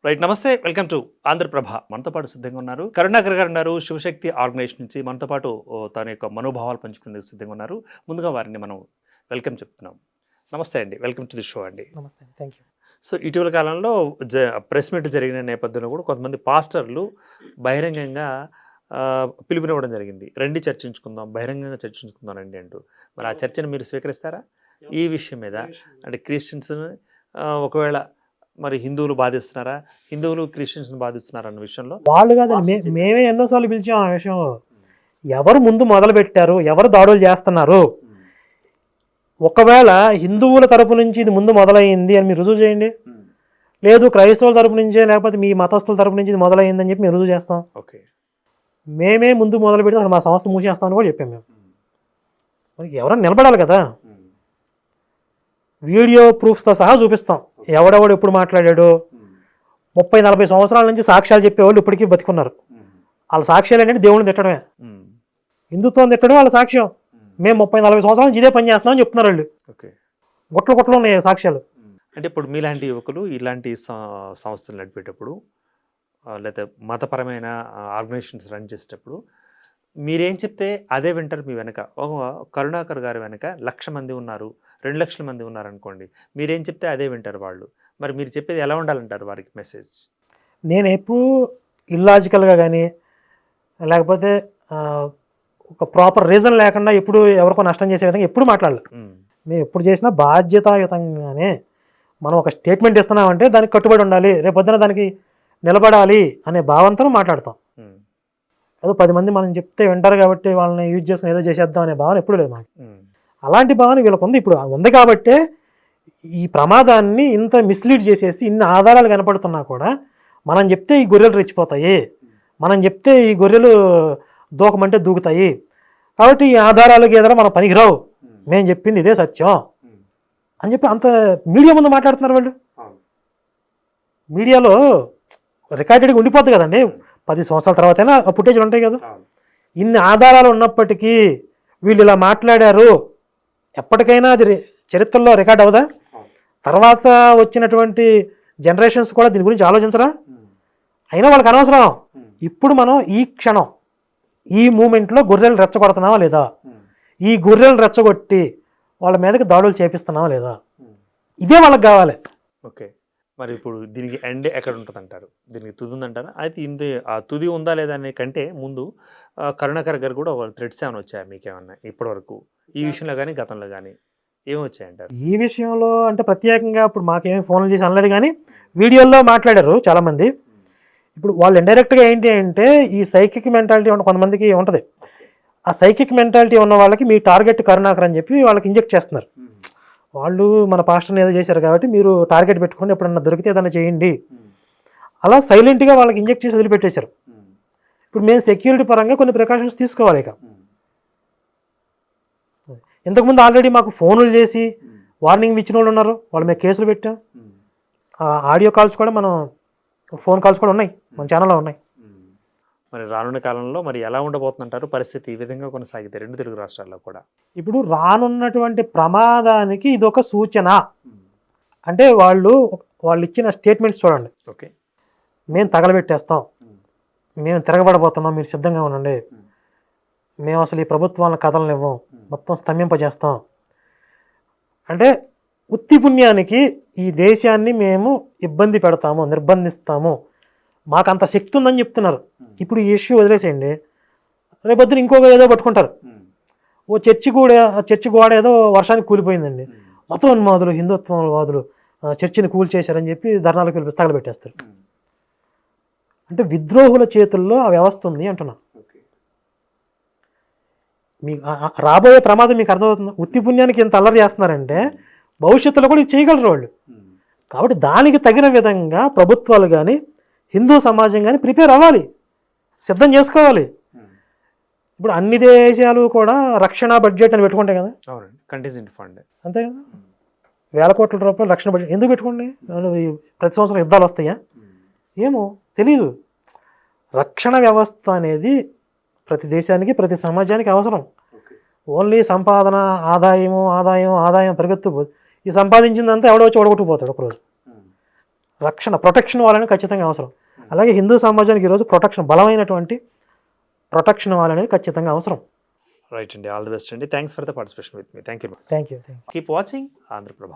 Right. నమస్తే, welcome to Andhraprabha. మనతో పాటు సిద్ధంగా ఉన్నారు కరుణాకర్ గారు ఉన్నారు. శివశక్తి ఆర్గనైజేషన్ నుంచి మనతో పాటు తన యొక్క మనోభావాలు పంచుకునేందుకు సిద్ధంగా ఉన్నారు. ముందుగా వారిని మనం వెల్కమ్ చెప్తున్నాం. నమస్తే అండి, వెల్కమ్ టు ది షో అండి. నమస్తే, థ్యాంక్ యూ. సో ఇటీవల కాలంలో ప్రెస్ మీట్ జరిగిన నేపథ్యంలో కూడా కొంతమంది పాస్టర్లు బహిరంగంగా పిలుపునివ్వడం జరిగింది. రండి చర్చించుకుందాం, బహిరంగంగా చర్చించుకుందాం రండి అంటూ. మరి ఆ చర్చను మీరు స్వీకరిస్తారా ఈ విషయం మీద? అంటే క్రిస్టియన్స్ ఒకవేళ మరి హిందువులు బాధిస్తున్నారా, హిందువులు క్రిస్టియన్స్ని బాధిస్తున్నారా అన్న విషయంలో వాళ్ళు కాదండి, మేమే ఎన్నోసార్లు పిలిచాం ఆ విషయం. ఎవరు ముందు మొదలు పెట్టారు, ఎవరు దాడులు చేస్తున్నారు, ఒకవేళ హిందువుల తరపు నుంచి ఇది ముందు మొదలైంది అని మీరు రుజువు చేయండి. లేదు క్రైస్తవుల తరపు నుంచే, లేకపోతే మీ మతస్థుల తరపు నుంచి ఇది మొదలైందని చెప్పి మేము రుజువు చేస్తాం. ఓకే, మేమే ముందు మొదలు పెడితే అసలు మా సంస్థ మూసేస్తామని కూడా చెప్పాం మేము. మరి ఎవరైనా నిలబడాలి కదా, వీడియో ప్రూఫ్స్తో సహా చూపిస్తాం. ఎవడెవడు ఎప్పుడు మాట్లాడాడు, 30-40 సంవత్సరాల నుంచి సాక్ష్యాలు చెప్పేవాళ్ళు ఇప్పటికీ బతికున్నారు. వాళ్ళ సాక్ష్యాలు ఏంటంటే దేవుడిని తిట్టడమే, హిందుత్వం తిట్టడం వాళ్ళ సాక్ష్యం. మేము 30-40 సంవత్సరాల నుంచి ఇదే పని చేస్తున్నామని చెప్తున్నారు వాళ్ళు. ఓకే, గుట్లు ఉన్నాయి సాక్ష్యాలు. అంటే ఇప్పుడు మీలాంటి యువకులు ఇలాంటి సంస్థలు నడిపేటప్పుడు లేకపోతే మతపరమైన ఆర్గనైజేషన్స్ రన్ చేసేటప్పుడు మీరేం చెప్తే అదే వింటారు మీ వెనక. కరుణాకర్ గారి వెనక 1,00,000 మంది ఉన్నారు, 2,00,000 మంది ఉన్నారు అనుకోండి, మీరేం చెప్తే అదే వింటారు వాళ్ళు. మరి మీరు చెప్పేది ఎలా ఉండాలంటారు వారికి మెసేజ్? నేను ఎప్పుడు ఇల్లాజికల్గా కానీ లేకపోతే ఒక ప్రాపర్ రీజన్ లేకుండా ఎప్పుడు ఎవరికో నష్టం చేసే విధంగా ఎప్పుడు మాట్లాడలేదు. మేము ఎప్పుడు చేసినా బాధ్యతాయుతంగానే మనం ఒక స్టేట్మెంట్ ఇస్తున్నామంటే దానికి కట్టుబడి ఉండాలి, రేపొద్దున దానికి నిలబడాలి అనే భావంతో మాట్లాడతాం. ఏదో 10 మంది మనం చెప్తే వింటారు కాబట్టి వాళ్ళని యూజ్ చేసుకుని ఏదో చేసేద్దాం అనే భావన ఎప్పుడు లేదు మాకు. అలాంటి భావన వీళ్ళకు ఉంది. ఇప్పుడు ఉంది కాబట్టే ఈ ప్రమాదాన్ని ఇంత మిస్లీడ్ చేసేసి ఇన్ని ఆధారాలు కనపడుతున్నా కూడా మనం చెప్తే ఈ గొర్రెలు రెచ్చిపోతాయి, మనం చెప్తే ఈ గొర్రెలు దూకమంటే దూకుతాయి, కాబట్టి ఈ ఆధారాలు గీదాలు మన పనికిరావు, మేము చెప్పింది ఇదే సత్యం అని చెప్పి అంత మీడియా ముందు మాట్లాడుతున్నారు వాళ్ళు. మీడియాలో రికార్డెడ్గా ఉండిపోద్ది కదండి, 10 సంవత్సరాల తర్వాత అయినా ఫుటేజ్లు ఉంటాయి కదా. ఇన్ని ఆధారాలు ఉన్నప్పటికీ వీళ్ళు ఇలా మాట్లాడారు, ఎప్పటికైనా అది చరిత్రలో రికార్డ్ అవుదా? తర్వాత వచ్చినటువంటి జనరేషన్స్ కూడా దీని గురించి ఆలోచించరా? అయినా వాళ్ళకి అనవసరం. ఇప్పుడు మనం ఈ క్షణం ఈ మూమెంట్లో గొర్రెలు రెచ్చగొడుతున్నావా లేదా, ఈ గొర్రెలు రెచ్చగొట్టి వాళ్ళ మీదకి దాడులు చేపిస్తున్నావా లేదా, ఇదే వాళ్ళకి కావాలి. ఓకే, మరి ఇప్పుడు దీనికి ఎండ్ ఎక్కడ ఉంటుంది అంటారు? దీనికి తుది ఉందంటారా? అయితే ఆ తుది ఉందా లేదా అనే కంటే ముందు కరుణాకర్ గారు కూడా థ్రెడ్స్ ఏమైనా వచ్చాయా మీకేమన్నా ఇప్పటివరకు ఈ విషయంలో కానీ గతంలో కానీ ఏమొచ్చాయంటారు? ఈ విషయంలో అంటే ప్రత్యేకంగా ఇప్పుడు మాకేమీ ఫోన్లు చేసి అనలేదు, కానీ వీడియోల్లో మాట్లాడారు చాలామంది. ఇప్పుడు వాళ్ళు ఇండైరెక్ట్గా ఏంటి అంటే ఈ సైకిక్ మెంటాలిటీ కొంతమందికి ఉంటుంది. ఆ సైకిక్ మెంటాలిటీ ఉన్న వాళ్ళకి మీ టార్గెట్ కరుణాకర్ అని చెప్పి వాళ్ళకి ఇంజెక్ట్ చేస్తున్నారు. వాళ్ళు మన పాస్టర్ని ఏదో చేశారు కాబట్టి మీరు టార్గెట్ పెట్టుకొని ఎప్పుడన్నా దొరికితే ఏదైనా చేయండి, అలా సైలెంట్గా వాళ్ళకి ఇంజెక్ట్ చేసి వదిలిపెట్టేశారు. ఇప్పుడు మేము సెక్యూరిటీ పరంగా కొన్ని ప్రికాషన్స్ తీసుకోవాలి. ఇక ఇంతకుముందు ఆల్రెడీ మాకు ఫోన్లు చేసి వార్నింగ్లు ఇచ్చిన వాళ్ళు ఉన్నారు, వాళ్ళ మీద కేసులు పెట్టాం. ఆడియో కాల్స్ కూడా మనం ఫోన్ కాల్స్ కూడా ఉన్నాయి, మన ఛానల్లో ఉన్నాయి. మరి రానున్న కాలంలో మరి ఎలా ఉండబోతుందంటారు పరిస్థితి ఈ విధంగా కొనసాగితే 2 తెలుగు రాష్ట్రాల్లో కూడా? ఇప్పుడు రానున్నటువంటి ప్రమాదానికి ఇది ఒక సూచన. అంటే వాళ్ళు ఇచ్చిన స్టేట్మెంట్స్ చూడండి. ఓకే, మేము తగలబెట్టేస్తాం, మేము తిరగబడబోతున్నాం, మీరు సిద్ధంగా ఉండండి, మేము అసలు ఈ ప్రభుత్వాలను కథలనివ్వం, మొత్తం స్తంభింపజేస్తాం. అంటే ఉత్తి పుణ్యానికి ఈ దేశాన్ని మేము ఇబ్బంది పెడతాము, నిర్బంధిస్తాము, మాకు అంత శక్తి ఉందని చెప్తున్నారు. ఇప్పుడు ఈ ఇష్యూ వదిలేసేయండి, రేపొద్దున ఇంకొక ఏదో పట్టుకుంటారు. ఓ చర్చి గోడ ఏదో వర్షానికి కూలిపోయిందండి, మొత్తం ఉన్మాదులు హిందుత్వవాదులు చర్చిని కూల్చేశారని చెప్పి ధర్నాలకు పిలిపిస్తే తగలబెట్టేస్తారు. అంటే విద్రోహుల చేతుల్లో ఆ వ్యవస్థ ఉంది అంటున్నా. మీకు రాబోయే ప్రమాదం మీకు అర్థమవుతుంది. ఉత్తి పుణ్యానికి ఇంత అల్లరి చేస్తున్నారంటే భవిష్యత్తులో కూడా ఇది చేయగలరు వాళ్ళు. కాబట్టి దానికి తగిన విధంగా ప్రభుత్వాలు కానీ హిందూ సమాజం కానీ ప్రిపేర్ అవ్వాలి, సిద్ధం చేసుకోవాలి. ఇప్పుడు అన్ని దేశాలు కూడా రక్షణ బడ్జెట్ అని పెట్టుకుంటాయి కదా, కంటింజెంట్ ఫండ్, అంతే కదా, వేల కోట్ల రూపాయలు రక్షణ బడ్జెట్ ఎందుకు పెట్టుకోండి? ప్రతి సంవత్సరం యుద్ధాలు వస్తాయా? ఏమో తెలీదు. రక్షణ వ్యవస్థ అనేది ప్రతి దేశానికి ప్రతి సమాజానికి అవసరం. ఓన్లీ సంపాదన ఆదాయం ఆదాయం ఆదాయం పరిగెత్తుపోదు. ఈ సంపాదించిందంతా ఎవడో వచ్చి ఓడగొట్టుకుపోతాడు ఒకరోజు. రక్షణ ప్రొటెక్షన్ వాళ్ళని ఖచ్చితంగా అవసరం. అలాగే హిందూ సమాజానికి ఈరోజు ప్రొటెక్షన్, బలమైనటువంటి ప్రొటెక్షన్ వాళ్ళనేది ఖచ్చితంగా అవసరం. రైట్ అండి, ఆల్ ది బెస్ట్ అండి. Thanks for the participation with మీ. Thank you. Thank you. Keep watching Andhraprabha.